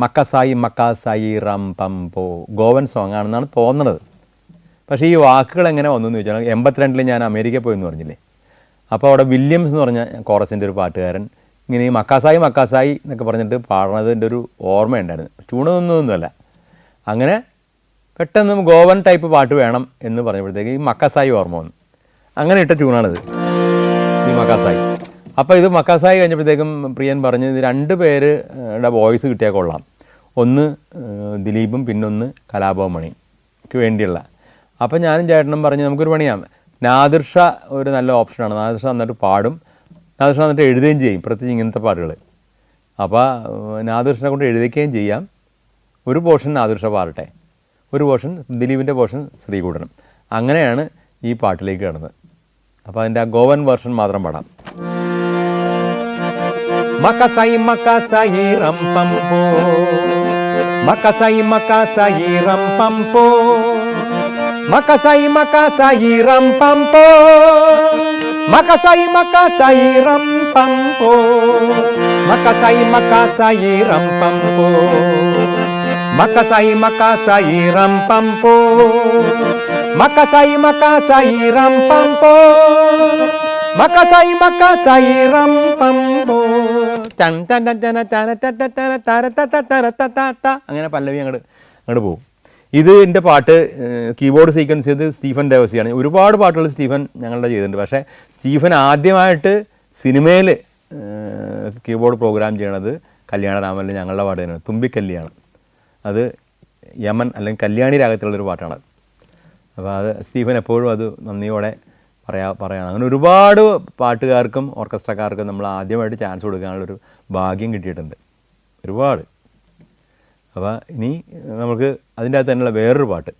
മക്കസായി മക്കാസായി rum പം പോ Goan song ആണെന്നാണ് തോന്നുന്നത്. പക്ഷേ ഈ വാക്കുകൾ എങ്ങനെ വന്നു എന്ന് ചോദിച്ചാൽ 82 ഞാൻ അമേരിക്കയിൽ പോയെന്ന് പറഞ്ഞില്ലേ, അപ്പോൾ അവിടെ വില്യംസ് എന്ന് പറഞ്ഞ കോറസിൻ്റെ ഒരു പാട്ടുകാരൻ ഇങ്ങനെ ഈ മക്കാസായി മക്കാസായി എന്നൊക്കെ പറഞ്ഞിട്ട് പാടുന്നതിൻ്റെ ഒരു ഓർമ്മയുണ്ടായിരുന്നു. ട്യൂണൊന്നുമല്ല. അങ്ങനെ പെട്ടെന്ന് ഗോവൻ ടൈപ്പ് പാട്ട് വേണം എന്ന് പറഞ്ഞപ്പോഴത്തേക്ക് ഈ മക്കാസായി ഓർമ്മ വന്നു. അങ്ങനെ ഇട്ട ട്യൂണാണിത്, ഈ മക്കാസായി. അപ്പോൾ ഇത് മക്കാസായി കഴിഞ്ഞപ്പോഴത്തേക്കും പ്രിയൻ പറഞ്ഞ് ഇത് 2 പേരുടെ വോയിസ് കിട്ടിയാൽ കൊള്ളാം. ഒന്ന് ദിലീപും പിന്നൊന്ന് കലാഭവൻ മണിക്ക് വേണ്ടിയുള്ള. അപ്പോൾ ഞാനും ചേട്ടനും പറഞ്ഞ് നമുക്കൊരു പണിയാം, നാദിർ ഷാ ഒരു നല്ല ഓപ്ഷനാണ്. നാദിർ ഷാ എന്നിട്ട് പാടും, നാദിർ ഷാ എന്നിട്ട് എഴുതുകയും ചെയ്യും, പ്രത്യേകിച്ച് ഇങ്ങനത്തെ പാട്ടുകൾ. അപ്പോൾ നാദിർ ഷാ കൊണ്ട് എഴുതിക്കുകയും ചെയ്യാം. ഒരു പോർഷൻ നാദിർ ഷാ പാടട്ടെ, ഒരു പോർഷൻ ദിലീപിൻ്റെ പോർഷൻ ശ്രീകുട്ടനും. അങ്ങനെയാണ് ഈ പാട്ടിലേക്ക് കിടന്നത്. അപ്പോൾ അതിൻ്റെ ആ ഗോവൻ വേർഷൻ മാത്രം പാടാം. മക്കസായി മക്കസായി റം പം പോ, മക്കസായി മക്കസായി റം പം പോ, മക്കസായി മക്കസായി റം പം പോ, മക്കസായി മക്കസായി റം പം പോ, മക്കസായി മക്കസായി റം പം പോ, മക്കസായി മക്കസായി റം പം പോ, മക്കസായി മക്കസായി റം പം പോ, മക്കസായി മക്കസായി റം പം പോ. അങ്ങനെ പല്ലവി അങ്ങോട്ട് പോകും. ഇത് എൻ്റെ പാട്ട് കീബോർഡ് സീക്വൻസ് ചെയ്ത് സ്റ്റീഫൻ ദേവസിയാണ്. ഒരുപാട് പാട്ടുകൾ സ്റ്റീഫൻ ഞങ്ങളുടെ ചെയ്തിട്ടുണ്ട്. പക്ഷേ സ്റ്റീഫൻ ആദ്യമായിട്ട് സിനിമയിൽ കീബോർഡ് പ്രോഗ്രാം ചെയ്യണത് കല്യാണരാമനിൽ ഞങ്ങളുടെ പാട്ട് തന്നെയാണ്, തുമ്പിക്കല്യാണം. അത് യമൻ അല്ലെങ്കിൽ കല്യാണി രാഗത്തിലുള്ളൊരു പാട്ടാണത്. അപ്പോൾ അത് സ്റ്റീഫൻ എപ്പോഴും അത് നന്ദിയോടെ പറയണം. അങ്ങനെ ഒരുപാട് പാട്ടുകാർക്കും ഓർക്കസ്ട്രക്കാർക്കും നമ്മൾ ആദ്യമായിട്ട് ചാൻസ് കൊടുക്കാനുള്ളൊരു ഭാഗ്യം കിട്ടിയിട്ടുണ്ട്, ഒരുപാട്. അപ്പോൾ ഇനി നമുക്ക് അതിൻ്റെ അകത്ത് തന്നെയുള്ള വേറൊരു പാട്ട്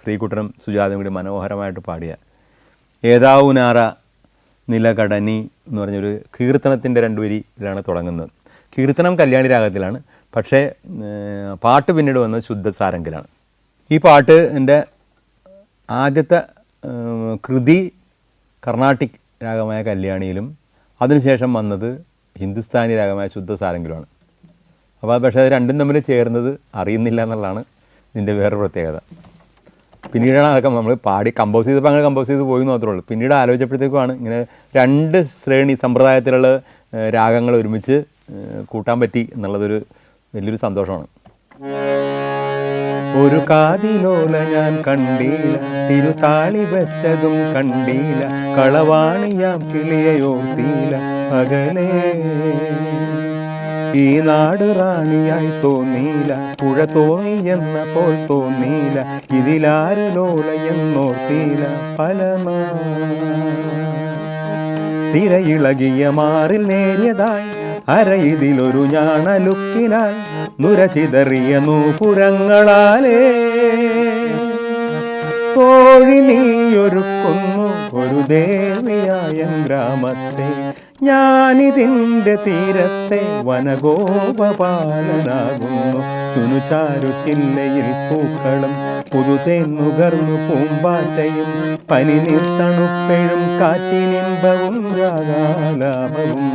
ശ്രീകുട്ടനും സുജാതയും കൂടി മനോഹരമായിട്ട് പാടിയ ഏതാവുനാറ നിലകടനി എന്ന് പറഞ്ഞൊരു കീർത്തനത്തിൻ്റെ 2 വരിയിലാണ് തുടങ്ങുന്നത്. കീർത്തനം കല്യാണി രാഗത്തിലാണ്, പക്ഷേ പാട്ട് പിന്നീട് വന്നത് ശുദ്ധസാരംഗിലാണ്. ഈ പാട്ട് എൻ്റെ ആദ്യത്തെ കൃതി കർണാട്ടിക് രാഗമായ കല്യാണിയിലും അതിനുശേഷം വന്നത് ഹിന്ദുസ്ഥാനി രാഗമായ ശുദ്ധസാരംഗിലുമാണ്. അപ്പോൾ പക്ഷേ അത് രണ്ടും തമ്മിൽ ചേർന്നത് അറിയുന്നില്ല എന്നുള്ളതാണ് ഇതിൻ്റെ വേറെ പ്രത്യേകത. പിന്നീടാണ് അതൊക്കെ നമ്മൾ പാടി കമ്പോസ് ചെയ്തപ്പോൾ അങ്ങനെ കമ്പോസ് ചെയ്ത് പോയി മാത്രമേ ഉള്ളൂ. പിന്നീട് ആലോചിച്ചപ്പോഴത്തേക്കുമാണ് ഇങ്ങനെ 2 ശ്രേണി സമ്പ്രദായത്തിലുള്ള രാഗങ്ങൾ ഒരുമിച്ച് കൂട്ടാൻ പറ്റി എന്നുള്ളതൊരു വലിയൊരു സന്തോഷമാണ്. ഒരു കാതിലോല ഞാൻ കണ്ടീല, തിരുതാളി വെച്ചതും കണ്ടീല, കളവാണിയാം കിളിയോർത്തീല അകലേ. ഈ നാട് റാണിയായി തോന്നീല, പുഴ തോന്നി എന്ന പോൽ തോന്നീല, ഇതിലാര് ലോല എന്നോർത്തീല പല തിരയിളകിയ മാറിൽ നേരിയതായി അരയിതിലൊരു ഞാണലുക്കിനാൽ നുരചിതറിയ നൂപുരങ്ങളാലേ തോഴി നീയൊരുക്കുന്നു ഒരു ദേവിയായ ഗ്രാമത്തെ. ഞാനിതിൻ്റെ തീരത്തെ വനഗോപപാലനാകുന്നു. ചുനുചാരു ചില്ലയിൽ പൂക്കളും പുതുതേൻ നുകർന്നു പൂമ്പാറ്റയും പനിനീർത്തണുപ്പെഴും കാറ്റിനിമ്പവും രാഗാലാപവും.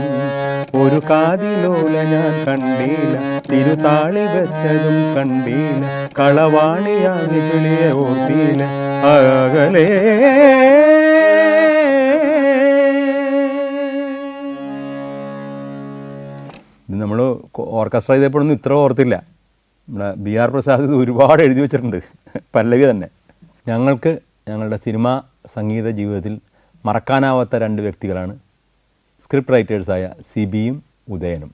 ഒരു കാതിലോല ഞാൻ കണ്ടീല, തിരുതാളി വെച്ചതും കണ്ടീല, കളവാണിയാകി കിളിയെ ഓർത്തീല അകലേ. ഇത് നമ്മൾ ഓർക്കസ്ട്ര ചെയ്തപ്പോഴൊന്നും ഇത്ര ഓർത്തില്ല. നമ്മുടെ BR പ്രസാദ് ഇത് ഒരുപാട് എഴുതി വെച്ചിട്ടുണ്ട്, പല്ലവി തന്നെ. ഞങ്ങൾക്ക് ഞങ്ങളുടെ സിനിമാ സംഗീത ജീവിതത്തിൽ മറക്കാനാവാത്ത 2 വ്യക്തികളാണ് സ്ക്രിപ്റ്റ് റൈറ്റേഴ്സായ സിബിയും ഉദയനും.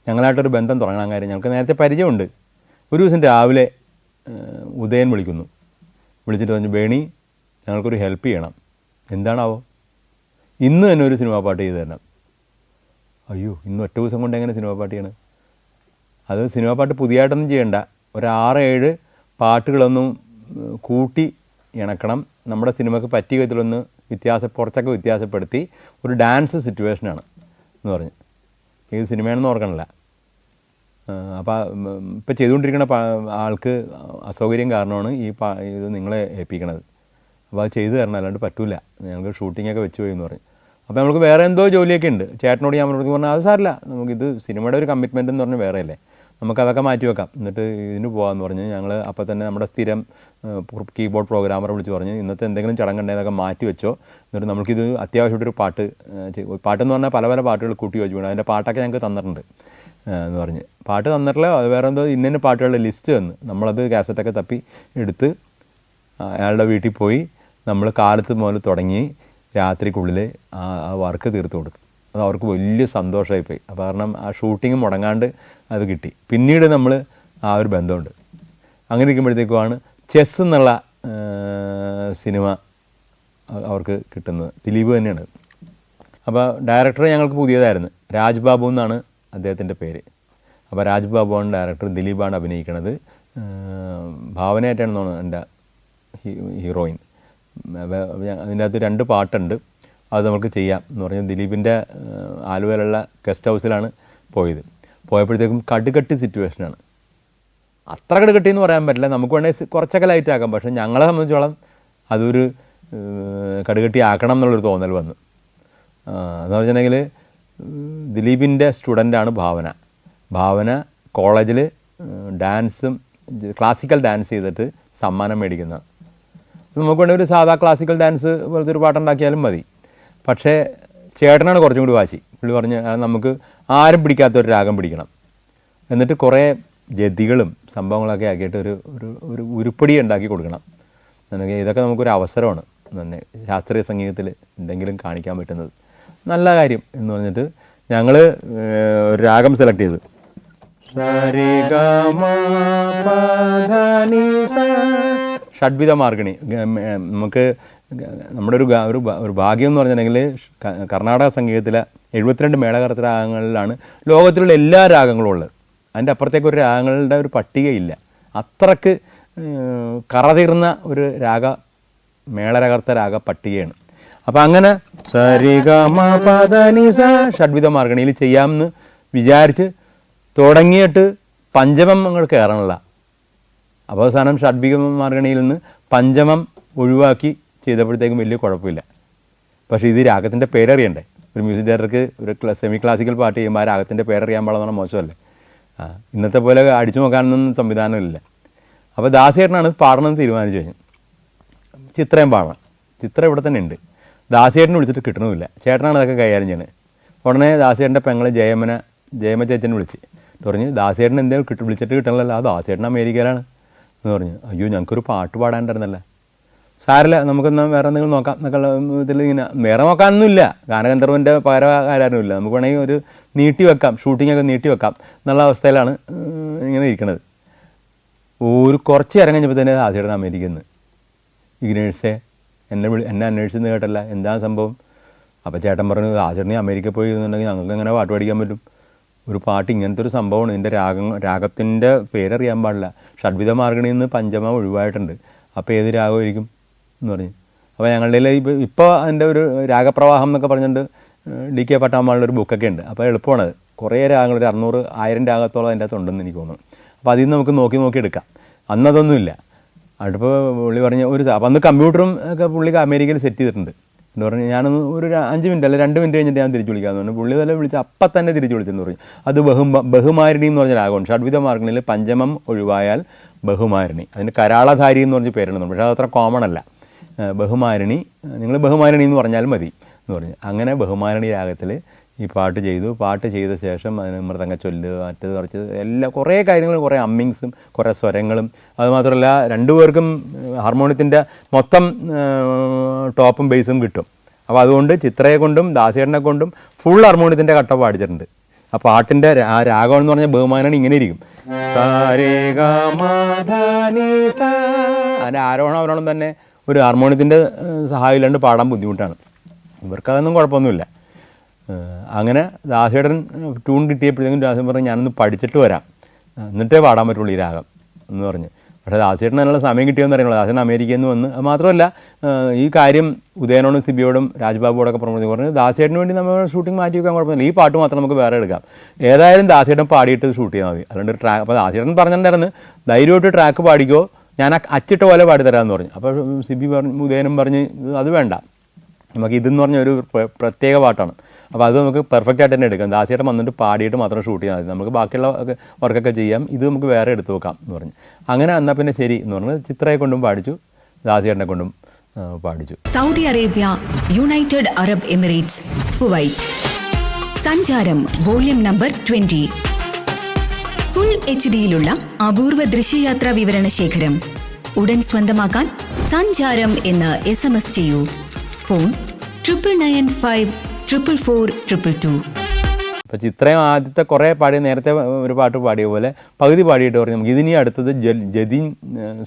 ഞങ്ങളായിട്ടൊരു ബന്ധം തുടങ്ങാൻ കാര്യം ഞങ്ങൾക്ക് നേരത്തെ പരിചയമുണ്ട്. ഒരു ദിവസം രാവിലെ ഉദയൻ വിളിച്ചിട്ട് പറഞ്ഞു, ബേണി ഞങ്ങൾക്കൊരു ഹെൽപ്പ് ചെയ്യണം. എന്താണാവോ? ഇന്ന് തന്നെ ഒരു സിനിമാ പാട്ട് ചെയ്ത് തരണം. അയ്യോ, ഇന്ന് ഒറ്റ ദിവസം കൊണ്ട് എങ്ങനെ സിനിമാ പാട്ട് ചെയ്യണം? അത് സിനിമാ പാട്ട് പുതിയതായിട്ടൊന്നും ചെയ്യണ്ട, ഒരു 6-7 പാട്ടുകളൊന്നും കൂട്ടി ഇണക്കണം, നമ്മുടെ സിനിമയ്ക്ക് പറ്റിയ വിധത്തിലൊന്ന് കുറച്ചൊക്കെ വ്യത്യാസപ്പെടുത്തി ഒരു ഡാൻസ് സിറ്റുവേഷനാണ് എന്ന് പറഞ്ഞ്. ഏത് സിനിമയാണെന്ന് ഓർക്കണില്ല. അപ്പോൾ ഇപ്പോൾ ചെയ്തുകൊണ്ടിരിക്കുന്ന ആൾക്ക് അസൗകര്യം കാരണമാണ് ഇത് നിങ്ങളെ ഏൽപ്പിക്കണത്. അപ്പോൾ അത് ചെയ്തു തരണം, അല്ലാണ്ട് പറ്റില്ല, ഞങ്ങൾക്ക് ഷൂട്ടിങ്ങൊക്കെ വെച്ച് പോയി എന്ന് പറഞ്ഞു. അപ്പോൾ നമുക്ക് വേറെ എന്തോ ജോലിയൊക്കെ ഉണ്ട്. ചേട്ടനോട് ഞാൻ പറഞ്ഞാൽ അത് സാരില്ല, നമുക്കിത് സിനിമയുടെ ഒരു കമ്മിറ്റ്മെൻ്റ് എന്ന് പറഞ്ഞാൽ വേറെ അല്ലേ, നമുക്കതൊക്കെ മാറ്റി വെക്കാം, എന്നിട്ട് ഇതിന് പോകാമെന്ന് പറഞ്ഞ് ഞങ്ങൾ അപ്പോൾ തന്നെ നമ്മുടെ സ്ഥിരം കീബോർഡ് പ്രോഗ്രാമറെ വിളിച്ച് പറഞ്ഞ് ഇന്നത്തെ എന്തെങ്കിലും ചടങ്ങുണ്ടെന്നൊക്കെ മാറ്റി വെച്ചോ, എന്നിട്ട് നമുക്കിത് അത്യാവശ്യമായിട്ടൊരു പാട്ടെന്ന് പറഞ്ഞാൽ പല പല പാട്ടുകൾ കൂട്ടി വെച്ചു വേണം, അതിൻ്റെ പാട്ടൊക്കെ ഞങ്ങൾക്ക് തന്നിട്ടുണ്ട് എന്ന് പറഞ്ഞ്. പാട്ട് തന്നിട്ടില്ല, അത് വേറെ എന്തോ ഇന്ന പാട്ടുകളുടെ ലിസ്റ്റ് തന്ന് നമ്മളത് കാസറ്റൊക്കെ തപ്പി എടുത്ത് അയാളുടെ വീട്ടിൽ പോയി നമ്മൾ കാലത്ത് മുതൽ തുടങ്ങി രാത്രിക്കുള്ളിൽ ആ വർക്ക് തീർത്ത് കൊടുത്തു. അത് അവർക്ക് വലിയ സന്തോഷമായിപ്പോയി. അപ്പോൾ കാരണം ആ ഷൂട്ടിങ് മുടങ്ങാണ്ട് അത് കിട്ടി. പിന്നീട് നമ്മൾ ആ ഒരു ബന്ധമുണ്ട്. അങ്ങനെ ഇരിക്കുമ്പോഴത്തേക്കുമാണ് ചെസ് എന്നുള്ള സിനിമ അവർക്ക് കിട്ടുന്നത്. ദിലീപ് തന്നെയാണ്. അപ്പോൾ ഡയറക്ടർ ഞങ്ങൾക്ക് പുതിയതായിരുന്നു, രാജ് ബാബു എന്നാണ് അദ്ദേഹത്തിൻ്റെ പേര്. അപ്പോൾ രാജ് ബാബുവാണ് ഡയറക്ടർ, ദിലീപാണ് അഭിനയിക്കുന്നത്. ഭാവനയായിട്ടാണ് തോന്നുന്നത് എൻ്റെ ഹീറോയിൻ. അതിൻ്റെ അകത്ത് 2 പാട്ടുണ്ട്, അത് നമുക്ക് ചെയ്യാം എന്ന് പറഞ്ഞ് ദിലീപിൻ്റെ ആലുവയിലുള്ള ഗസ്റ്റ് ഹൗസിലാണ് പോയപ്പോഴത്തേക്കും കടുകട്ടി സിറ്റുവേഷനാണ്. അത്ര കടുകട്ടി എന്ന് പറയാൻ പറ്റില്ല, നമുക്ക് വേണമെങ്കിൽ കുറച്ചൊക്കെ ലൈറ്റ് ആക്കാം. പക്ഷേ ഞങ്ങളെ സംബന്ധിച്ചോളം അതൊരു കടുകട്ടി ആക്കണം എന്നുള്ളൊരു തോന്നൽ വന്നു. എന്ന് പറഞ്ഞിട്ടുണ്ടെങ്കിൽ ദിലീപിൻ്റെ സ്റ്റുഡൻ്റാണ് ഭാവന കോളേജിൽ ഡാൻസും ക്ലാസിക്കൽ ഡാൻസ് ചെയ്തിട്ട് സമ്മാനം മേടിക്കുന്ന. നമുക്ക് വേണമെങ്കിൽ ഒരു സാധാ ക്ലാസിക്കൽ ഡാൻസ് പോലത്തെ ഒരു പാട്ടുണ്ടാക്കിയാലും മതി. പക്ഷേ ചേട്ടനാണ് കുറച്ചും കൂടി വാശി. പുള്ളി പറഞ്ഞ് നമുക്ക് ആരും പിടിക്കാത്തൊരു രാഗം പിടിക്കണം, എന്നിട്ട് കുറേ ജതികളും സംഭവങ്ങളൊക്കെ ആക്കിയിട്ട് ഒരു ഉരുപ്പടി ഉണ്ടാക്കി കൊടുക്കണം. ഇതൊക്കെ നമുക്കൊരു അവസരമാണ് തന്നെ ശാസ്ത്രീയ സംഗീതത്തിൽ എന്തെങ്കിലും കാണിക്കാൻ പറ്റുന്നത്, നല്ല കാര്യം എന്ന് പറഞ്ഞിട്ട് ഞങ്ങൾ ഒരു രാഗം സെലക്ട് ചെയ്തു. ഷഡ്വിധ മാർഗിണി. നമുക്ക് നമ്മുടെ ഒരു ഭാഗ്യം എന്ന് പറഞ്ഞിട്ടുണ്ടെങ്കിൽ കർണാടക സംഗീതത്തിലെ 72 മേളകർത്ത രാഗങ്ങളിലാണ് ലോകത്തിലുള്ള എല്ലാ രാഗങ്ങളും ഉള്ളത്. അതിൻ്റെ അപ്പുറത്തേക്കൊരു രാഗങ്ങളുടെ ഒരു പട്ടികയില്ല. അത്രക്ക് കറതീർന്ന ഒരു മേളകർത്ത രാഗ പട്ടികയാണ്. അപ്പം അങ്ങനെ ഷഡ്വിധ മാർഗണിയിൽ ചെയ്യാമെന്ന് വിചാരിച്ച് തുടങ്ങിയിട്ട് പഞ്ചമം അങ്ങോട്ട് കയറണില്ല. അപ്പോൾ അവസാനം ഷഡ്വിക മാർഗണിയിൽ നിന്ന് പഞ്ചമം ഒഴിവാക്കി ചെയ്തപ്പോഴത്തേക്കും വലിയ കുഴപ്പമില്ല. പക്ഷേ ഇത് രാഗത്തിൻ്റെ പേരറിയണ്ടേ? ഒരു മ്യൂസിക് ഡയറക്ടർക്ക് ഒരു സെമി ക്ലാസിക്കൽ പാട്ട് ചെയ്യുമ്പോൾ ആ രാഗത്തിൻ്റെ പേരറിയാൻ പാടുന്ന മോശമല്ലേ? ഇന്നത്തെ പോലെ അടിച്ചു നോക്കാനൊന്നും സംവിധാനമില്ല. അപ്പോൾ ദാസേട്ടനാണ് പാടണമെന്ന് തീരുമാനിച്ചു കഴിഞ്ഞു. ചിത്രയും പാടണം. ചിത്രം ഇവിടെ തന്നെ ഉണ്ട്. ദാസേട്ടനെ വിളിച്ചിട്ട് കിട്ടണമില്ല. ചേട്ടനാണ് അതൊക്കെ കൈകാര്യം ചെയ്യുന്നത്. ഉടനെ ദാസേട്ടൻ്റെ പെങ്ങൾ ജയമ ചേച്ചനെ വിളിച്ച് പറഞ്ഞ് ദാസേട്ടൻ എന്തെങ്കിലും വിളിച്ചിട്ട് കിട്ടണമല്ലോ, ആ ദാസേട്ടൻ അമേരിക്കയിലാണ് എന്ന് പറഞ്ഞു. അയ്യോ ഞങ്ങൾക്കൊരു പാട്ട് പാടാണ്ടായിരുന്നല്ലേ. സാരല്ല, നമുക്കൊന്ന് വേറെ എന്തെങ്കിലും നോക്കാം എന്നൊക്കെ ഇതിൽ ഇങ്ങനെ വേറെ നോക്കാനൊന്നുമില്ല. ഗാനഗന്ധർവൻ്റെ പകരക്കാരൊന്നുമില്ല. നമുക്ക് വേണമെങ്കിൽ ഒരു നീട്ടി വെക്കാം, ഷൂട്ടിങ്ങൊക്കെ നീട്ടി വെക്കാം എന്നുള്ള അവസ്ഥയിലാണ് ഇങ്ങനെ ഇരിക്കണത്. ഒരു കുറച്ച് നേരം കഴിഞ്ഞപ്പോൾ തന്നെ ദാസേട്ടൻ അമേരിക്കയിൽ നിന്ന് ഇഗ്നേഴ്സേ എന്നെ അന്വേഷിച്ചെന്ന് കേട്ടല്ല, എന്താ സംഭവം? അപ്പോൾ ചേട്ടൻ പറഞ്ഞു ദാസേട്ടനെ അമേരിക്കയിൽ പോയി എന്നുണ്ടെങ്കിൽ ഞങ്ങൾക്ക് എങ്ങനെ പാട്ട് പഠിക്കാൻ പറ്റും? ഒരു പാട്ട് ഇങ്ങനത്തെ ഒരു സംഭവമാണ്, ഇതിൻ്റെ രാഗത്തിൻ്റെ പേരറിയാൻ പാടില്ല. ഷഡ്വിധ മാർഗണിയിൽ നിന്ന് പഞ്ചമ ഒഴിവായിട്ടുണ്ട്, അപ്പോൾ ഏത് രാഗമായിരിക്കും എന്ന് പറഞ്ഞു. അപ്പോൾ ഞങ്ങളുടെ ഇപ്പോൾ അതിൻ്റെ ഒരു രാഗപ്രവാഹം എന്നൊക്കെ പറഞ്ഞിട്ട് DK പട്ടാമ്പാളിൻ്റെ ഒരു ബുക്കൊക്കെ ഉണ്ട്. അപ്പോൾ എളുപ്പമാണത്. കുറേ രാഗങ്ങൾ, ഒരു 600-1000 രാഗത്തോളം അതിൻ്റെ അകത്ത് ഉണ്ടെന്ന് എനിക്ക് തോന്നുന്നു. അപ്പോൾ അതിൽ നിന്ന് നമുക്ക് നോക്കി എടുക്കാം. അന്നതൊന്നുമില്ല. അടുപ്പോൾ പുള്ളി പറഞ്ഞ അപ്പോൾ അന്ന് കമ്പ്യൂട്ടറും ഒക്കെ പുള്ളിക്ക് അമേരിക്കയിൽ സെറ്റ് ചെയ്തിട്ടുണ്ട്. എന്ന് പറഞ്ഞാൽ ഞാനൊന്ന് ഒരു 5 മിനിറ്റ് അല്ല 2 മിനിറ്റ് കഴിഞ്ഞിട്ട് ഞാൻ തിരിച്ച് വിളിക്കാമെന്ന് പറഞ്ഞു. പുള്ളി തന്നെ വിളിച്ച് അപ്പം തന്നെ തിരിച്ച് വിളിച്ചെന്ന് പറഞ്ഞു. അത് ബഹുമാരിണി എന്ന് പറഞ്ഞ രാഗമാണ്. ഷഡ്വിധ മാർഗണിയിൽ പഞ്ചമം ഒഴിവായാൽ ബഹുമാരിണി. അതിന് കരാളധാരി എന്ന് പറഞ്ഞ പേരുണ്ടെന്ന്. പക്ഷേ അതത്ര കോമൺ അല്ല. ബഹുമാരിണി, നിങ്ങൾ ബഹുമാരിണി എന്ന് പറഞ്ഞാൽ മതി എന്ന് പറഞ്ഞു. അങ്ങനെ ബഹുമാരിണി രാഗത്തിൽ ഈ പാട്ട് ചെയ്തു. പാട്ട് ചെയ്ത ശേഷം അതിന് മൃദംഗ ചൊല്ല്, മറ്റേത് കുറച്ചത് എല്ലാം കുറേ കാര്യങ്ങൾ, കുറേ അമ്മിങ്സും കുറേ സ്വരങ്ങളും. അതുമാത്രമല്ല രണ്ടുപേർക്കും ഹാർമോണിയത്തിൻ്റെ മൊത്തം ടോപ്പും ബേസും കിട്ടും. അപ്പോൾ അതുകൊണ്ട് ചിത്രയെ കൊണ്ടും ദാസേട്ടനെ കൊണ്ടും ഫുൾ ഹാർമോണിയത്തിൻ്റെ കട്ട പാടിച്ചിട്ടുണ്ട്. ആ പാട്ടിൻ്റെ ആ രാഗം എന്ന് പറഞ്ഞാൽ ബഹുമാനാണ് ഇങ്ങനെ ഇരിക്കും. അതിൻ്റെ ആരോഹണം തന്നെ ഒരു ഹാർമോണിയത്തിൻ്റെ സഹായം ഇല്ലാണ്ട് പാടാൻ ബുദ്ധിമുട്ടാണ്. ഇവർക്കതൊന്നും കുഴപ്പമൊന്നുമില്ല. അങ്ങനെ ദാസേട്ടൻ ട്യൂൺ കിട്ടിയപ്പോഴത്തേക്കും ദാസേട്ടൻ പറഞ്ഞു ഞാനൊന്ന് പഠിച്ചിട്ട് വരാം, എന്നിട്ടേ പാടാൻ പറ്റുള്ളൂ ഈ രാഗം എന്ന് പറഞ്ഞ്. പക്ഷേ ദാസേട്ടൻ അതിനുള്ള സമയം കിട്ടിയെന്ന് അറിയണല്ലോ. ദാസേട്ടൻ അമേരിക്കയിൽ നിന്ന് വന്ന്. അത് മാത്രമല്ല ഈ കാര്യം ഉദയനോടും സിബിയോടും രാജ്ബാബുവോടൊക്കെ പറഞ്ഞു ദാസേട്ടന് വേണ്ടി നമ്മൾ ഷൂട്ടിംഗ് മാറ്റി വെക്കാൻ കുഴപ്പമില്ല, ഈ പാട്ട് മാത്രം നമുക്ക് വേറെ എടുക്കാം, ഏതായാലും ദാസേട്ടൻ പാടിയിട്ട് ഷൂട്ട് ചെയ്താൽ മതി. അതുകൊണ്ട് ട്രാക്ക്, അപ്പോൾ ദാസേട്ടൻ പറഞ്ഞിട്ടുണ്ടായിരുന്നു ധൈര്യമായിട്ട് ട്രാക്ക് പാടിക്കോ, ഞാൻ അച്ചിട്ട പോലെ പാടിത്തരാമെന്ന് പറഞ്ഞു. അപ്പോൾ സിബി പറഞ്ഞു, ഉദയനും പറഞ്ഞ് അത് വേണ്ട, നമുക്ക് ഇതെന്ന് പറഞ്ഞ ഒരു പ്രത്യേക പാട്ടാണ്, അപ്പോൾ അത് നമുക്ക് പെർഫെക്റ്റ് ആയിട്ട് തന്നെ എടുക്കാം. ദാസിയേട്ടൻ വന്നിട്ട് പാടിയിട്ട് മാത്രം ഷൂട്ട് ചെയ്യാൻ മതി, നമുക്ക് ബാക്കിയുള്ള വർക്കൊക്കെ ചെയ്യാം, ഇത് നമുക്ക് വേറെ എടുത്തു വെക്കാം എന്ന് പറഞ്ഞു. അങ്ങനെ എന്നാൽ പിന്നെ ശരി എന്ന് പറഞ്ഞ് ചിത്രയെ കൊണ്ടും പാടിച്ചു, ദാസിയേട്ടനെ കൊണ്ടും പാടിച്ചു. Saudi Arabia, United Arab Emirates, Kuwait. Sancharam volume number 20. Full HD-യിലുള്ള അപൂർവ ദൃശ്യയാത്രാ വിവരണ ശേഖരം ഉടൻ സ്വന്തമാക്കാൻ സഞ്ചാരം എന്ന് SMS ചെയ്യൂ. ഫോൺ 9995444222. അപ്പോൾ ചിത്രയും ആദ്യത്തെ കുറേ പാടിയ, നേരത്തെ ഒരു പാട്ട് പാടിയ പോലെ പകുതി പാടിയിട്ട് പറഞ്ഞു നമുക്ക് ഇതിനി അടുത്തത് ജതി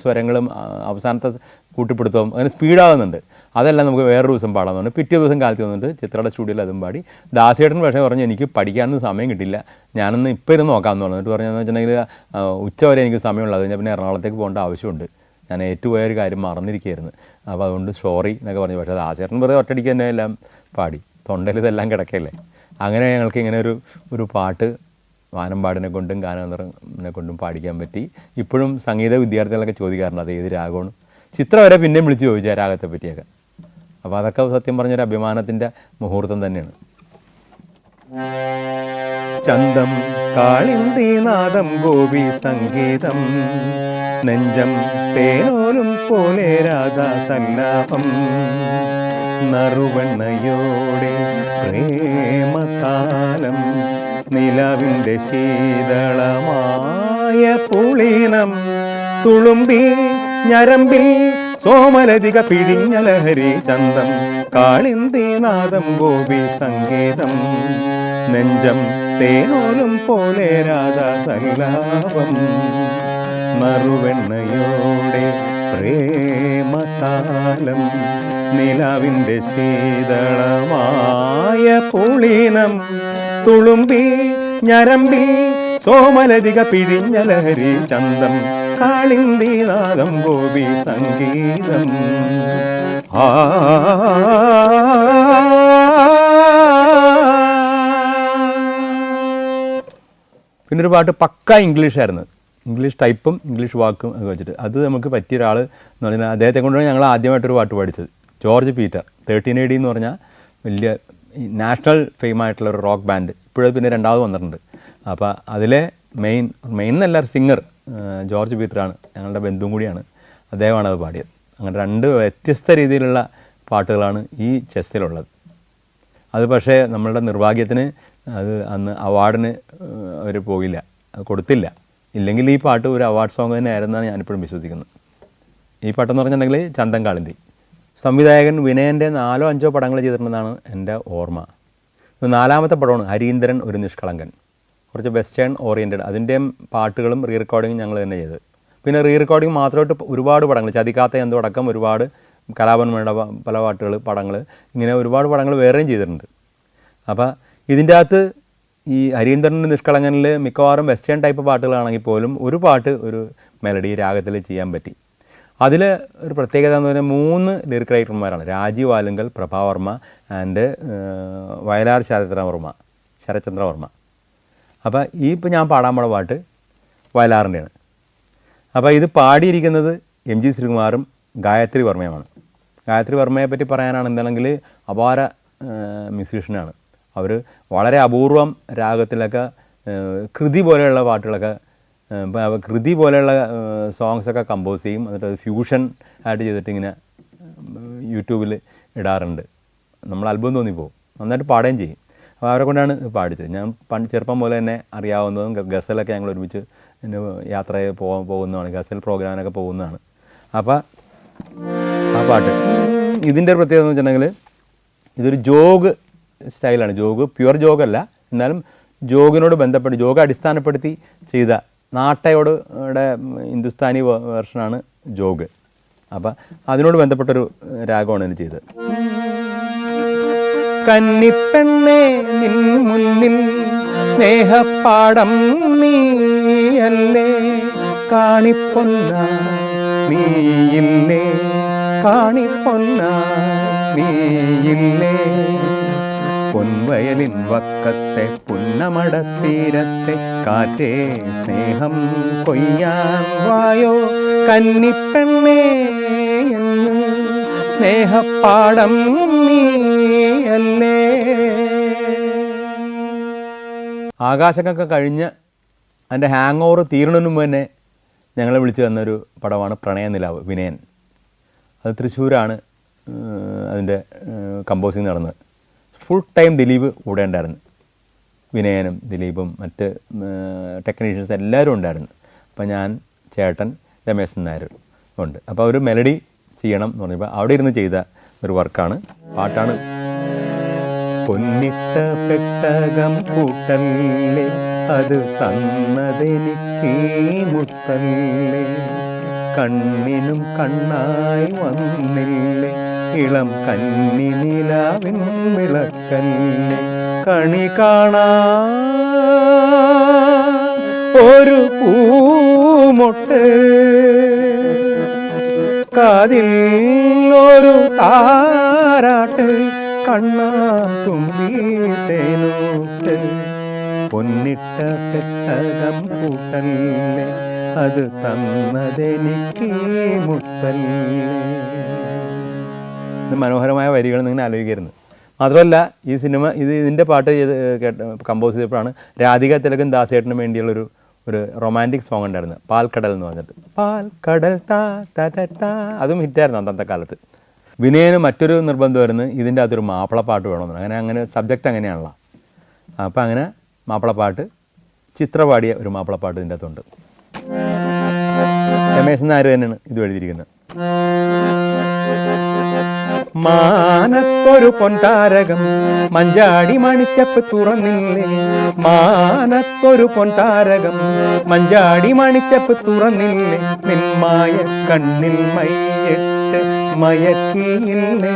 സ്വരങ്ങളും അവസാനത്തെ കൂട്ടിപ്പിടുത്തവും അങ്ങനെ സ്പീഡാകുന്നുണ്ട്, അതെല്ലാം നമുക്ക് വേറൊരു ദിവസം പാടാമെന്ന് പറഞ്ഞു. പിറ്റേ ദിവസം കാലത്ത് വന്നിട്ട് ചിത്രയുടെ സ്റ്റുഡിയോയിൽ അതും പാടി. ദാസിയേട്ടൻ പക്ഷേ പറഞ്ഞു എനിക്ക് പഠിക്കാനൊന്നും സമയം കിട്ടില്ല, ഞാനൊന്ന് ഇപ്പോൾ ഇരുന്ന് നോക്കാമെന്ന് പറഞ്ഞിട്ട് പറഞ്ഞതെന്ന് വെച്ചിട്ടുണ്ടെങ്കിൽ ഉച്ച വരെ എനിക്ക് സമയമുള്ളത്, കഴിഞ്ഞാൽ പിന്നെ എറണാകുളത്തേക്ക് പോകേണ്ട ആവശ്യമുണ്ട്, ഞാൻ ഏറ്റുപോയൊരു കാര്യം മറന്നിരിക്കുകയായിരുന്നു, അപ്പോൾ അതുകൊണ്ട് സോറി എന്നൊക്കെ പറഞ്ഞു. പക്ഷേ ദാസിയേട്ടൻ വെറുതെ ഒറ്റയടിക്ക് തന്നെ എല്ലാം പാടി, തൊണ്ടയിൽ ഇതെല്ലാം കിടക്കല്ലേ. അങ്ങനെ ഞങ്ങൾക്ക് ഇങ്ങനെ ഒരു പാട്ട് വാനമ്പാടിനെ കൊണ്ടും ഗാനഗന്ധർവനെ കൊണ്ടും പാടിക്കാൻ പറ്റി. ഇപ്പോഴും സംഗീത വിദ്യാർത്ഥികളൊക്കെ ചോദിക്കാറുണ്ട് അത് ഏത് രാഗമാണ്. ചിത്രം വരെ പിന്നെയും വിളിച്ച് ചോദിച്ചു ആ രാഗത്തെ പറ്റിയൊക്കെ. അപ്പോൾ അതൊക്കെ സത്യം പറഞ്ഞൊരു അഭിമാനത്തിൻ്റെ മുഹൂർത്തം തന്നെയാണ്. ചന്തം കാളിന്തിനാദം ഗോപി സംഗീതം നെഞ്ചം തേനോലും പോലെ രാധാസല്ലാപം നറുവണ്ണയോടെ പ്രേമതാലം നിലവിൻ്റെ ശീതളമായ പുളീനം തുളുമ്പി ഞരമ്പിൽ സോമലതിക പിഴിഞ്ഞ ലഹരി ചന്തം കാളിന്തിനാദം ഗോപി സംഗീതം നെഞ്ചം തേനോലും പോലെ രാധാസല്ലാപം നറുവെണ്ണയോടെ പ്രേമതാലം നിലവിൻ്റെ ശീതളമായ പുളീനം തുളുമ്പി ഞരമ്പിൽ സോമലതിക പിഴിഞ്ഞ ലഹരി ചന്തം കാളിന്തിനാദം ഗോപി സംഗീതം. പിന്നൊരു പാട്ട് പക്ക ഇംഗ്ലീഷായിരുന്നു, ഇംഗ്ലീഷ് ടൈപ്പും ഇംഗ്ലീഷ് വാക്കും ഒക്കെ വെച്ചിട്ട്. അത് നമുക്ക് പറ്റിയ ഒരാൾ എന്ന് പറഞ്ഞാൽ അദ്ദേഹത്തെ കൊണ്ടാണ് ഞങ്ങൾ ആദ്യമായിട്ടൊരു പാട്ട് പഠിച്ചത്. ജോർജ് പീറ്റർ, 13 AD എന്ന് പറഞ്ഞാൽ വലിയ നാഷണൽ ഫെയിമായിട്ടുള്ള ഒരു റോക്ക് ബാൻഡ്, ഇപ്പോഴത് പിന്നെ രണ്ടാമത് വന്നിട്ടുണ്ട്. അപ്പോൾ അതിലെ മെയിൻ എന്നല്ല സിംഗർ ജോർജ് പീറ്ററാണ്, ഞങ്ങളുടെ ബന്ധുവും കൂടിയാണ്, അദ്ദേഹമാണ് അത് പാടിയത്. അങ്ങനെ 2 വ്യത്യസ്ത രീതിയിലുള്ള പാട്ടുകളാണ് ഈ ചെസ്സിലുള്ളത്. അത് പക്ഷേ നമ്മളുടെ നിർഭാഗ്യത്തിന് അത് അന്ന് അവാർഡിന് അവർ പോയില്ല, അത് കൊടുത്തില്ല. ഇല്ലെങ്കിൽ ഈ പാട്ട് ഒരു അവാർഡ് സോങ് തന്നെ ആയിരുന്നാണ് ഞാനിപ്പോഴും വിശ്വസിക്കുന്നത്. ഈ പാട്ടെന്ന് പറഞ്ഞിട്ടുണ്ടെങ്കിൽ ചന്തം കാളിന്തി. സംവിധായകൻ വിനയൻ്റെ 4 or 5 പടങ്ങൾ ചെയ്തിട്ടുണ്ടെന്നാണ് എൻ്റെ ഓർമ്മ. ഇത് 4ാമത്തെ പടമാണ് ഹരീന്ദ്രൻ ഒരു നിഷ്കളങ്കൻ, കുറച്ച് വെസ്റ്റേൺ ഓറിയൻറ്റഡ്. അതിൻ്റെയും പാട്ടുകളും റീ റെക്കോർഡിങ്ങും ഞങ്ങൾ തന്നെ ചെയ്തത്. പിന്നെ റീ റെക്കോർഡിങ് മാത്രമായിട്ട് ഒരുപാട് പടങ്ങൾ, ചതിക്കാത്ത എന്തോ അടക്കം ഒരുപാട്, കലാഭവൻ പല പടങ്ങൾ ഇങ്ങനെ ഒരുപാട് പടങ്ങൾ വേറെയും ചെയ്തിട്ടുണ്ട്. അപ്പോൾ ഇതിൻ്റെ അകത്ത് ഈ ഹരീന്ദ്രൻ്റെ നിഷ്കളങ്കനിൽ മിക്കവാറും വെസ്റ്റേൺ ടൈപ്പ് പാട്ടുകളാണെങ്കിൽ പോലും ഒരു പാട്ട് ഒരു മെലഡി രാഗത്തിൽ ചെയ്യാൻ പറ്റി. അതിൽ ഒരു പ്രത്യേകത എന്ന് പറഞ്ഞാൽ 3 ലിറിക് റൈറ്റർമാരാണ്, രാജീവ് ആലുങ്കൽ, പ്രഭാവർമ്മ ആൻഡ് വയലാർ ശരത്ചന്ദ്രവർമ്മ. അപ്പോൾ ഈ ഇപ്പോൾ ഞാൻ പാടാൻ പോണ പാട്ട് വയലാറിൻ്റെയാണ്. അപ്പോൾ ഇത് പാടിയിരിക്കുന്നത് MG ശ്രീകുമാറും ഗായത്രി വർമ്മയുമാണ്. ഗായത്രി വർമ്മയെ പറ്റി പറയാനാണ് എന്താണെങ്കിൽ അപാര മ്യൂസീഷ്യനാണ്. അവർ വളരെ അപൂർവം രാഗത്തിലൊക്കെ കൃതി പോലെയുള്ള പാട്ടുകളൊക്കെ, കൃതി പോലെയുള്ള സോങ്സൊക്കെ കമ്പോസ് ചെയ്യും. എന്നിട്ട് അത് ഫ്യൂഷൻ ആയിട്ട് ചെയ്തിട്ട് ഇങ്ങനെ യൂട്യൂബിൽ ഇടാറുണ്ട്. നമ്മൾ അത്ഭുതം തോന്നിപ്പോവും, നന്നായിട്ട് പാടുകയും ചെയ്യും. അപ്പോൾ അവരെ കൊണ്ടാണ് പാടിച്ചത്. ഞാൻ ചെറുപ്പം പോലെ തന്നെ അറിയാവുന്നതും ഗസലൊക്കെ ഞങ്ങൾ ഒരുമിച്ച് യാത്ര പോകുന്നതാണ്, ഗസൽ പ്രോഗ്രാമിനൊക്കെ പോകുന്നതാണ്. അപ്പോൾ ആ പാട്ട് ഇതിൻ്റെ ഒരു പ്രത്യേകത എന്ന് വെച്ചിട്ടുണ്ടെങ്കിൽ ഇതൊരു ജോഗ് സ്റ്റൈലാണ്. ജോഗ് പ്യുവർ ജോഗല്ല, എന്നാലും ജോഗിനോട് ബന്ധപ്പെട്ട് ജോഗ് അടിസ്ഥാനപ്പെടുത്തി ചെയ്ത നാട്ടയോട് ഹിന്ദുസ്ഥാനി വേർഷനാണ് ജോഗ്. അപ്പം അതിനോട് ബന്ധപ്പെട്ടൊരു രാഗമാണ് ഇതിന് ചെയ്തത്. കന്നിപ്പെണ്ണേ നിൻ മുന്നിൽ സ്നേഹപ്പാടം നീയല്ലേ, കാണിപ്പൊന്ന നീയില്ലേ, കാണിപ്പൊന്ന നീയില്ലേ, പൊൻവയലിൻ വക്കത്തെ പുന്നമടത്തീരത്തെ കാറ്റേ സ്നേഹം കൊയ്യാൻ വായോ, കന്നിപ്പെണ്ണേ എന്നും സ്നേഹപ്പാടം നീയല്ലേ. ആകാശമൊക്കെ കഴിഞ്ഞ് അതിൻ്റെ ഹാങ് ഓവർ തീരണതിന് മുമ്പ് തന്നെ ഞങ്ങളെ വിളിച്ച് തന്നൊരു പടമാണ് പ്രണയനിലാവ്, വിനയൻ. അത് തൃശ്ശൂരാണ് അതിൻ്റെ കമ്പോസിങ് നടന്നത്. ഫുൾ ടൈം ദിലീപ് കൂടെ ഉണ്ടായിരുന്നു. വിനയനും ദിലീപും മറ്റ് ടെക്നീഷ്യൻസ് എല്ലാവരും ഉണ്ടായിരുന്നു. അപ്പോൾ ഞാൻ, ചേട്ടൻ, രമേശൻ നായർ ഉണ്ട്. അപ്പോൾ ഒരു മെലഡി ചെയ്യണം എന്ന് പറഞ്ഞപ്പോൾ അവിടെ ഇരുന്ന് ചെയ്ത ഒരു വർക്കാണ്, പാട്ടാണ്. പൊന്നിട്ട പെട്ടകം കൂട്ടല്ലേ, അത് തന്നതെനിക്ക് മുത്തല്ലേ, കണ്ണിനും കണ്ണായി വന്നില്ലേ, ഇളം കന്നി നിലാവിൻ വിളക്കല്ലേ, കണി കാണാ ഒരു പൂമൊട്ട്, കാതിൽ ഒരു താരാട്ട്, കണ്ണാം തുമ്പി തേനൂട്ട്, പൊന്നിട്ട പെട്ടകം കൂട്ടല്ലേ, അത് തന്നതെനിക്ക് മുത്തല്ലേ. മനോഹരമായ വരികൾ നിങ്ങൾ ആലോചിക്കരുത്. മാത്രമല്ല ഈ സിനിമ ഇതിൻ്റെ പാട്ട് കമ്പോസ് ചെയ്തപ്പോഴാണ് രാധിക തിലകൻ ദാസേട്ടന് വേണ്ടിയുള്ളൊരു റൊമാൻറ്റിക് സോങ് ഉണ്ടായിരുന്നു, പാൽക്കടൽ എന്ന് പറഞ്ഞിട്ട്. പാൽക്കടൽ താ താ, അതും ഹിറ്റായിരുന്നു അന്നത്തെ കാലത്ത്. വിനയന് മറ്റൊരു നിർബന്ധമായിരുന്നു, ഇതിൻ്റെ അകത്തൊരു മാപ്പിളപ്പാട്ട് വേണമെന്ന്. അങ്ങനെ സബ്ജക്റ്റ് അങ്ങനെയാണല്ലോ. അപ്പോൾ അങ്ങനെ മാപ്പിളപ്പാട്ട്, ചിത്ര പാടിയ ഒരു മാപ്പിളപ്പാട്ട് ഇതിൻ്റെ അകത്തുണ്ട്. രമേശൻ നായർ തന്നെയാണ് ഇത് എഴുതിയിരിക്കുന്നത്. മാനത്തൊരു പൊൻതാരകം മഞ്ചാടി മണിച്ചപ്പ് തുറന്നില്ലേ, മാനത്തൊരു പൊൻതാരകം മഞ്ചാടി മണിച്ചപ്പ് തുറന്നില്ലേ, നിന്മായ കണ്ണിൽ മയ്യിട്ട് മയക്കിയില്ലേ,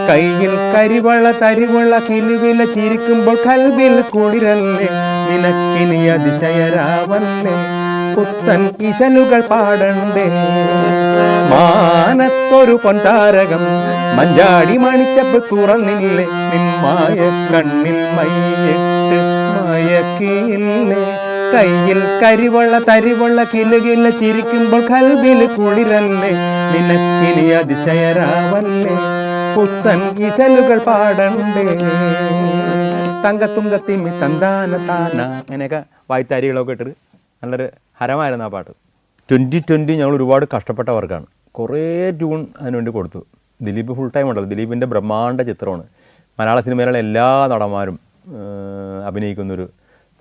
കയ്യിൽ കരിവള തരിവള കിലുവില ചിരിക്കുമ്പോൾ കൽവിൽ കുളിരല്ലേ, നിനക്കിനി അതിശയരാവല്ലേ, പുത്തൻ ഇശലുകൾ പാടണ്ടേ. മാനത്തൊരു പൊൻതാരകം മഞ്ചാടി മണിച്ചപ്പ് തുറന്നില്ലേ, നിന്മായ കണ്ണിൽ മയ്യിട്ട് മയക്കിയില്ലേ, കയ്യിൽ കരിവള തരിവള കിലുകില ചിരിക്കുമ്പോൾ കൽവിൽ കുളിരല്ലേ, നിനക്കിനി അതിശയരാവല്ലേ, പുത്തൻ ഇശലുകൾ പാടണ്ടേ. തങ്കത്തുങ്കത്തിമി തന്താന താന, അങ്ങനെയൊക്കെ വായ്ത്താരികളൊക്കെ ഇട്ടിട്ട് നല്ലൊരു ഹരമായിരുന്നു ആ പാട്ട്. 2020 ഞങ്ങൾ ഒരുപാട് കഷ്ടപ്പെട്ട വർക്കാണ്. കുറേ ട്യൂൺ അതിനുവേണ്ടി കൊടുത്തു. ദിലീപ് ഫുൾ ടൈം ഉണ്ടല്ലോ, ദിലീപിൻ്റെ ബ്രഹ്മാണ്ഡ ചിത്രമാണ്. മലയാള സിനിമയിലുള്ള എല്ലാ നടന്മാരും അഭിനയിക്കുന്നൊരു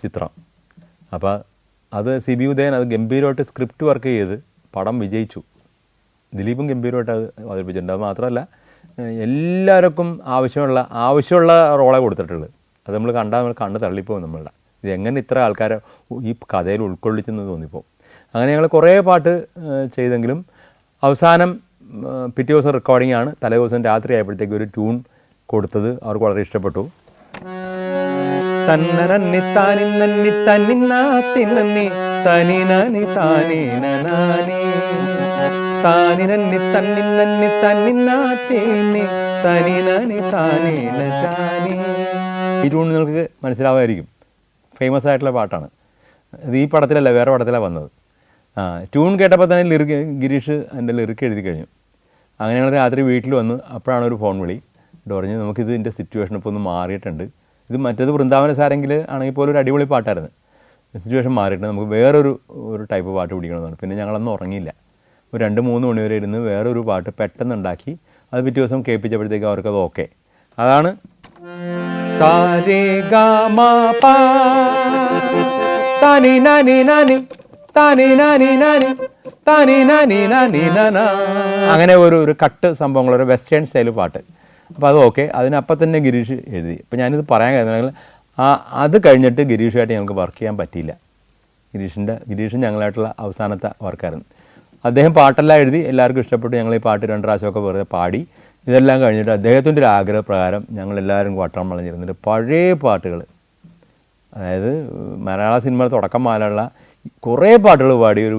ചിത്രം. അപ്പോൾ അത് CB ഉദയൻ അത് ഗംഭീരമായിട്ട് സ്ക്രിപ്റ്റ് വർക്ക് ചെയ്ത് പടം വിജയിച്ചു. ദിലീപും ഗംഭീരമായിട്ട് അത് അവതരിപ്പിച്ചിട്ടുണ്ട്. അത് മാത്രമല്ല എല്ലാവർക്കും ആവശ്യമുള്ള റോളെ കൊടുത്തിട്ടുള്ളത്. അത് നമ്മൾ കണ്ണ് തള്ളിപ്പോകും നമ്മളുടെ. ഇത് എങ്ങനെ ഇത്ര ആൾക്കാരെ ഈ കഥയിൽ ഉൾക്കൊള്ളിച്ചെന്ന് തോന്നിപ്പോവും. അങ്ങനെ ഞങ്ങൾ കുറേ പാട്ട് ചെയ്തെങ്കിലും അവസാനം പിറ്റേ ദിവസം റെക്കോർഡിംഗ് ആണ്. തലേ ദിവസം രാത്രി ആയപ്പോഴത്തേക്ക് ഒരു ട്യൂൺ കൊടുത്തത് അവർക്ക് വളരെ ഇഷ്ടപ്പെട്ടു. തന്നനന്നി താനിന്നന്നി തന്നിന്നാത്തിന്നന്നി തനിനനി താനേനനാനി താനിനന്നി തന്നിന്നന്നി തന്നിന്നാത്തേനി തനിനനി താനേനതാനി. ഈ ട്യൂൺ നിങ്ങൾക്ക് മനസ്സിലാവുമായിരിക്കും. ഫേമസ് ആയിട്ടുള്ള പാട്ടാണ്. ഇത് ഈ പടത്തിലല്ല, വേറെ പടത്തിലാണ് വന്നത്. ട്യൂൺ കേട്ടപ്പോൾ തന്നെ ഗിരീഷ് എൻ്റെ ലിറിക്ക് എഴുതി കഴിഞ്ഞു. അങ്ങനെ ഞങ്ങൾ രാത്രി വീട്ടിൽ വന്ന് അപ്പോഴാണ് ഒരു ഫോൺ വിളി. പറഞ്ഞ് നമുക്കിത് ഇതിൻ്റെ സിറ്റുവേഷൻ ഇപ്പോൾ ഒന്ന് മാറിയിട്ടുണ്ട്. ഇത് മറ്റേത് വൃന്ദാവന സാരെങ്കിൽ ആണെങ്കിൽ പോലും ഒരു അടിപൊളി പാട്ടായിരുന്നു. സിറ്റുവേഷൻ മാറിയിട്ടുണ്ട്, നമുക്ക് വേറൊരു ടൈപ്പ് പാട്ട് പിടിക്കണമെന്നാണ്. പിന്നെ ഞങ്ങളൊന്നും ഉറങ്ങിയില്ല. ഒരു 2-3 മണി വരെ ഇരുന്ന് വേറൊരു പാട്ട് പെട്ടെന്ന് ഉണ്ടാക്കി അത് പിറ്റേ ദിവസം കേൾപ്പിച്ചപ്പോഴത്തേക്ക് അവർക്കത് ഓക്കെ. അതാണ് അങ്ങനെ ഒരു കട്ട് സംഭവങ്ങൾ, ഒരു വെസ്റ്റേൺ സ്റ്റൈൽ പാട്ട്. അപ്പോൾ അത് ഓക്കെ. അതിനപ്പം തന്നെ ഗിരീഷ് എഴുതി. അപ്പോൾ ഞാനിത് പറയാൻ കഴിഞ്ഞാൽ അത് കഴിഞ്ഞിട്ട് ഗിരീഷുമായിട്ട് ഞങ്ങൾക്ക് വർക്ക് ചെയ്യാൻ പറ്റിയില്ല. ഗിരീഷ് ഞങ്ങളായിട്ടുള്ള അവസാനത്തെ വർക്കായിരുന്നു. അദ്ദേഹം പാട്ടെല്ലാം എഴുതി, എല്ലാവർക്കും ഇഷ്ടപ്പെട്ടു. ഞങ്ങൾ ഈ പാട്ട് 2 പ്രാവശ്യമൊക്കെ വെറുതെ പാടി. ഇതെല്ലാം കഴിഞ്ഞിട്ട് അദ്ദേഹത്തിൻ്റെ ഒരു ആഗ്രഹപ്രകാരം ഞങ്ങളെല്ലാവരും വട്ടം വളഞ്ഞിരുന്നിട്ട് പഴയ പാട്ടുകൾ, അതായത് മലയാള സിനിമ തുടക്കം മുതലുള്ള കുറേ പാട്ടുകൾ പാടി ഒരു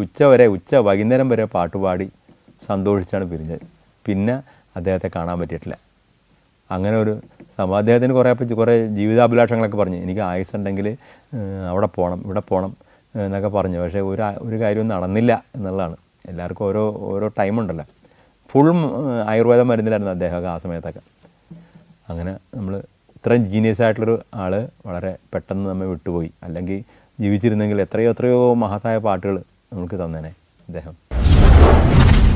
വൈകുന്നേരം വരെ പാട്ട് പാടി സന്തോഷിച്ചാണ് പിരിഞ്ഞത്. പിന്നെ അദ്ദേഹത്തെ കാണാൻ പറ്റിയിട്ടില്ല. അങ്ങനെ ഒരു അദ്ദേഹത്തിന് കുറേ ജീവിതാഭിലാഷങ്ങളൊക്കെ പറഞ്ഞു. എനിക്ക് ആയുസ്സുണ്ടെങ്കിൽ അവിടെ പോകണം, ഇവിടെ പോകണം എന്നൊക്കെ പറഞ്ഞു. പക്ഷേ ഒരു കാര്യവും നടന്നില്ല എന്നുള്ളതാണ്. എല്ലാവർക്കും ഓരോ ടൈമുണ്ടല്ലോ. ഫുൾ ആയുർവേദ മരുന്നിലായിരുന്നു അദ്ദേഹമൊക്കെ ആ സമയത്തൊക്കെ. അങ്ങനെ നമ്മൾ ഇത്രയും ജീനിയസ് ആയിട്ടുള്ളൊരു ആൾ വളരെ പെട്ടെന്ന് നമ്മെ വിട്ടുപോയി. അല്ലെങ്കിൽ ജീവിച്ചിരുന്നെങ്കിൽ എത്രയോ മഹത്തായ പാട്ടുകൾ നമുക്ക് തന്നേനെ അദ്ദേഹം.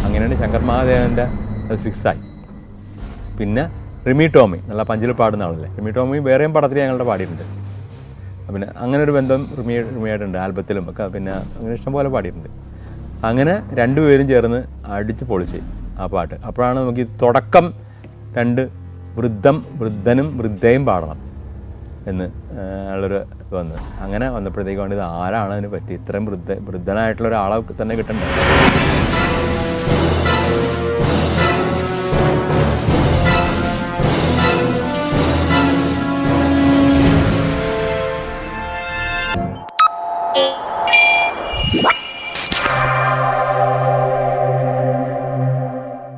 അങ്ങനെയാണ് ശങ്കർ മഹാദേവൻ്റെ അത് ഫിക്സായി. പിന്നെ റിമി ടോമി നല്ല പഞ്ചിൽ പാടുന്ന ആളല്ലേ. റിമി ടോമി വേറെയും പടത്തിൽ ഞങ്ങളുടെ പാടിയിട്ടുണ്ട്. പിന്നെ അങ്ങനെ ഒരു ബന്ധം റിമിയായിട്ടുണ്ട്, ആൽബത്തിലും ഒക്കെ. പിന്നെ അങ്ങനെ ഇഷ്ടംപോലെ പാടിയിട്ടുണ്ട്. അങ്ങനെ രണ്ടുപേരും ചേർന്ന് അടിച്ച് പൊളിച്ച് ആ പാട്ട്. അപ്പോഴാണ് നമുക്ക് ഈ തുടക്കം 2 വൃദ്ധനും വൃദ്ധയും പാടണം എന്ന് ഉള്ളൊരു വന്നത്. അങ്ങനെ വന്നപ്പോഴത്തേക്കാണ് ഇത് ആരാണ് അതിന് പറ്റി ഇത്രയും വൃദ്ധനായിട്ടുള്ള ഒരാളെ തന്നെ കിട്ടണ്ടേ.